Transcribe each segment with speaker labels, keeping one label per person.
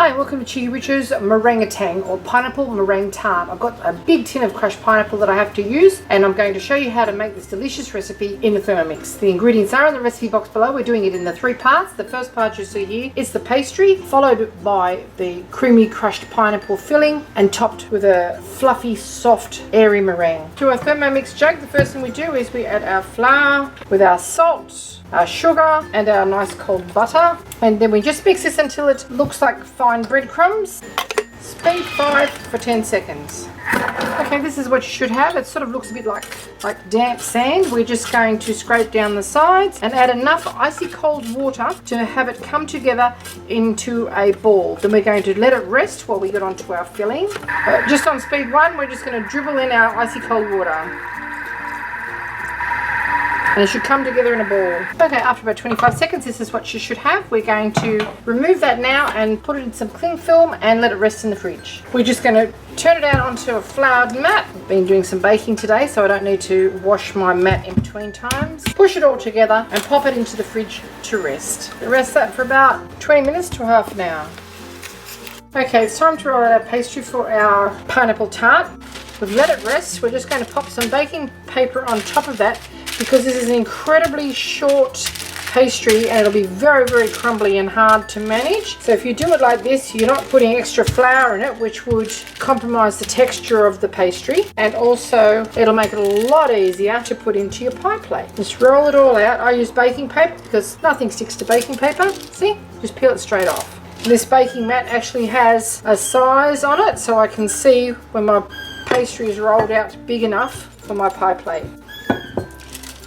Speaker 1: Hi, welcome to Cheeky Richard's Meringatang or Pineapple Meringue Tart. I've got a big tin of crushed pineapple that I have to use, and I'm going to show you how to make this delicious recipe in the Thermomix. The ingredients are in the recipe box below. We're doing it in the 3 parts. The first part you see here is the pastry, followed by the creamy crushed pineapple filling and topped with a fluffy, soft, airy meringue. To our Thermomix jug, the first thing we do is we add our flour with our salt, our sugar and our nice cold butter, and then we just mix this until it looks like fine breadcrumbs. Speed 5 for 10 seconds. Okay, this is what you should have. It sort of looks a bit like damp sand. We're just going to scrape down the sides and add enough icy cold water to have it come together into a ball. Then we're going to let it rest while we get onto our filling. Just on speed 1, we're just going to dribble in our icy cold water. And it should come together in a ball. Okay, after about 25 seconds, this is what you should have. We're going to remove that now and put it in some cling film and let it rest in the fridge. We're just going to turn it out onto a floured mat. I've been doing some baking today, so I don't need to wash my mat in between times. Push it all together and pop it into the fridge to rest. Rest that for about 20 minutes to half an hour. Okay, it's time to roll out our pastry for our pineapple tart. We've let it rest. We're just going to pop some baking paper on top of that, because this is an incredibly short pastry and it'll be very, very crumbly and hard to manage. So if you do it like this, you're not putting extra flour in it, which would compromise the texture of the pastry, and also it'll make it a lot easier to put into your pie plate. Just roll it all out. I use baking paper because nothing sticks to baking paper. See? Just peel it straight off. This baking mat actually has a size on it, so I can see when my pastry is rolled out big enough for my pie plate.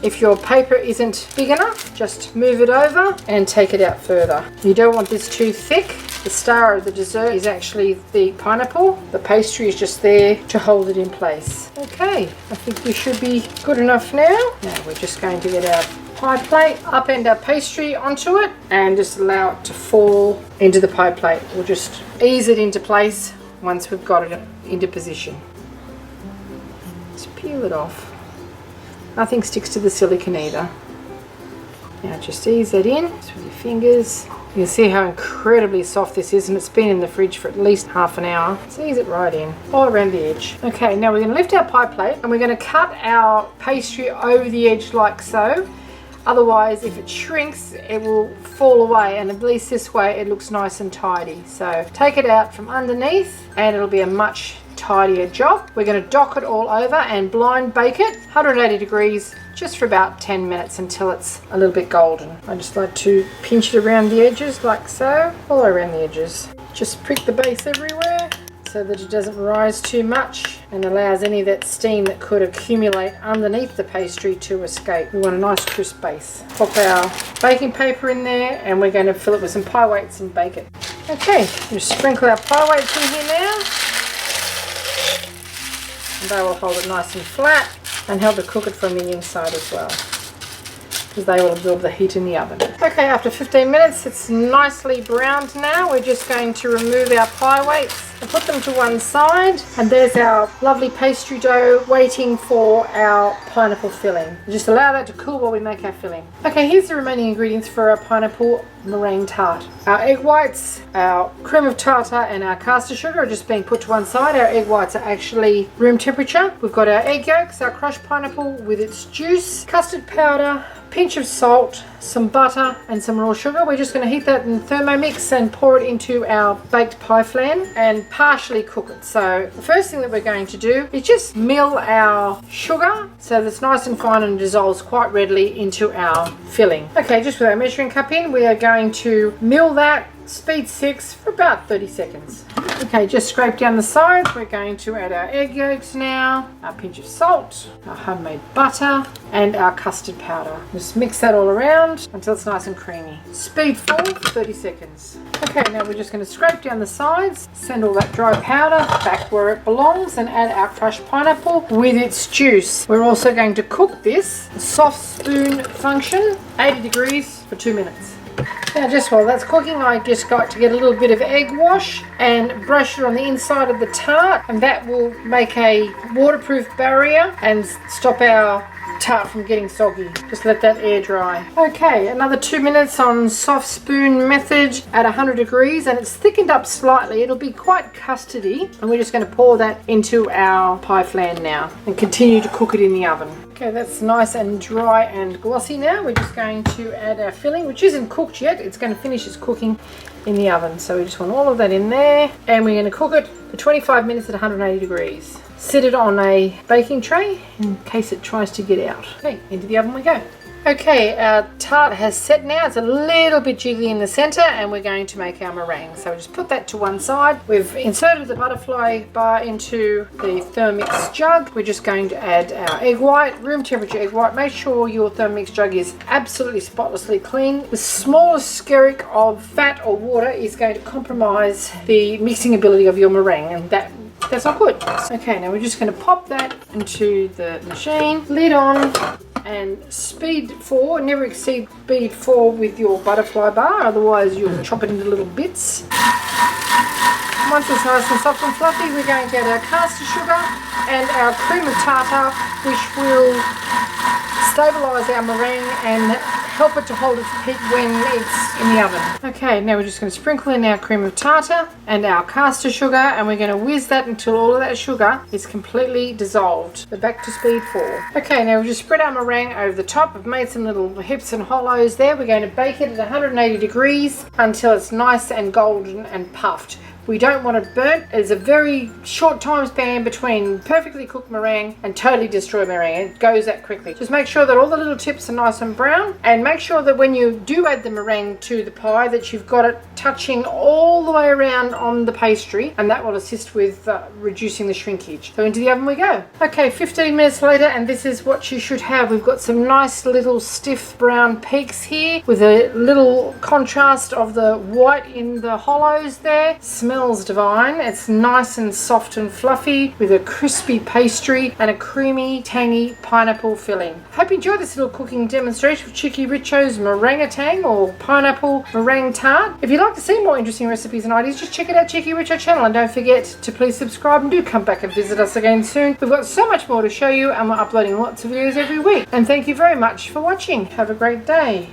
Speaker 1: If your paper isn't big enough, just move it over and take it out further. You don't want this too thick. The star of the dessert is actually the pineapple. The pastry is just there to hold it in place. Okay, I think we should be good enough now. Now we're just going to get our pie plate, upend our pastry onto it and just allow it to fall into the pie plate. We'll just ease it into place once we've got it into position. Just peel it off. Nothing sticks to the silicone either. Now just ease that in just with your fingers. You can see how incredibly soft this is, and it's been in the fridge for at least half an hour. So ease it right in, all around the edge. Okay, now we're going to lift our pie plate and we're going to cut our pastry over the edge like so. Otherwise, if it shrinks, it will fall away, and at least this way it looks nice and tidy. So take it out from underneath and it'll be a much tidier job. We're going to dock it all over and blind bake it 180 degrees just for about 10 minutes until it's a little bit golden. I just like to pinch it around the edges like so, all around the edges. Just prick the base everywhere so that it doesn't rise too much and allows any of that steam that could accumulate underneath the pastry to escape. We want a nice crisp base. Pop our baking paper in there and we're going to fill it with some pie weights and bake it. Okay, just sprinkle our pie weights in here now. And they will hold it nice and flat and help to cook it from the inside as well, because they will absorb the heat in the oven. Okay, after 15 minutes it's nicely browned now. We're just going to remove our pie weights and put them to one side, and there's our lovely pastry dough waiting for our pineapple filling. Just allow that to cool while we make our filling. Okay, here's the remaining ingredients for our pineapple meringue tart. Our egg whites, our cream of tartar and our caster sugar are just being put to one side. Our egg whites are actually room temperature. We've got our egg yolks, our crushed pineapple with its juice, custard powder, pinch of salt, some butter and some raw sugar. We're just going to heat that in Thermomix and pour it into our baked pie flan and partially cook it. So the first thing that we're going to do is just mill our sugar so that it's nice and fine and dissolves quite readily into our filling. Okay, just with our measuring cup in, we are going to mill that speed 6 for about 30 seconds. Okay, just scrape down the sides. We're going to add our egg yolks now, our pinch of salt, our homemade butter and our custard powder. Just mix that all around until it's nice and creamy. Speed 4 for 30 seconds. Okay, now we're just going to scrape down the sides, send all that dry powder back where it belongs and add our crushed pineapple with its juice. We're also going to cook this soft spoon function, 80 degrees for 2 minutes. Now just while that's cooking, I just got to get a little bit of egg wash and brush it on the inside of the tart, and that will make a waterproof barrier and stop our tart from getting soggy. Just let that air dry. Okay, another 2 minutes on soft spoon method at 100 degrees, and it's thickened up slightly. It'll be quite custardy, and we're just going to pour that into our pie flan now and continue to cook it in the oven. Okay, that's nice and dry and glossy now. We're just going to add our filling, which isn't cooked yet. It's going to finish its cooking in the oven. So we just want all of that in there, and we're going to cook it for 25 minutes at 180 degrees. Sit it on a baking tray in case it tries to get out. Okay, into the oven we go. Okay, our tart has set now. It's a little bit jiggly in the center, and we're going to make our meringue. So just put that to one side. We've inserted the butterfly bar into the Thermomix jug. We're just going to add our egg white, room temperature egg white. Make sure your Thermomix jug is absolutely spotlessly clean. The smallest skerrick of fat or water is going to compromise the mixing ability of your meringue, and that's not good. Okay, now we're just going to pop that into the machine, lid on, and speed 4. Never exceed speed 4 with your butterfly bar, otherwise you'll chop it into little bits. Once it's nice and soft and fluffy, we're going to add our caster sugar and our cream of tartar, which will stabilise our meringue and help it to hold its heat when it's in the oven. Okay, now we're just going to sprinkle in our cream of tartar and our caster sugar, and we're going to whiz that until all of that sugar is completely dissolved. So back to speed 4. Okay, now we've just spread our meringue over the top. I've made some little hips and hollows there. We're going to bake it at 180 degrees until it's nice and golden and puffed. We don't want it burnt. There's a very short time span between perfectly cooked meringue and totally destroyed meringue. It goes that quickly. Just make sure that all the little tips are nice and brown, and make sure that when you do add the meringue to the pie that you've got it touching all the way around on the pastry, and that will assist with reducing the shrinkage. So into the oven we go. Okay, 15 minutes later, and this is what you should have. We've got some nice little stiff brown peaks here with a little contrast of the white in the hollows there. Smells divine. It's nice and soft and fluffy with a crispy pastry and a creamy, tangy pineapple filling. Hope you enjoyed this little cooking demonstration of Chicky Richo's meringue or pineapple meringue tart. If you'd like to see more interesting recipes and ideas, just check out our Chicky Richo channel, and don't forget to please subscribe, and do come back and visit us again soon. We've got so much more to show you, and we're uploading lots of videos every week. And thank you very much for watching. Have a great day.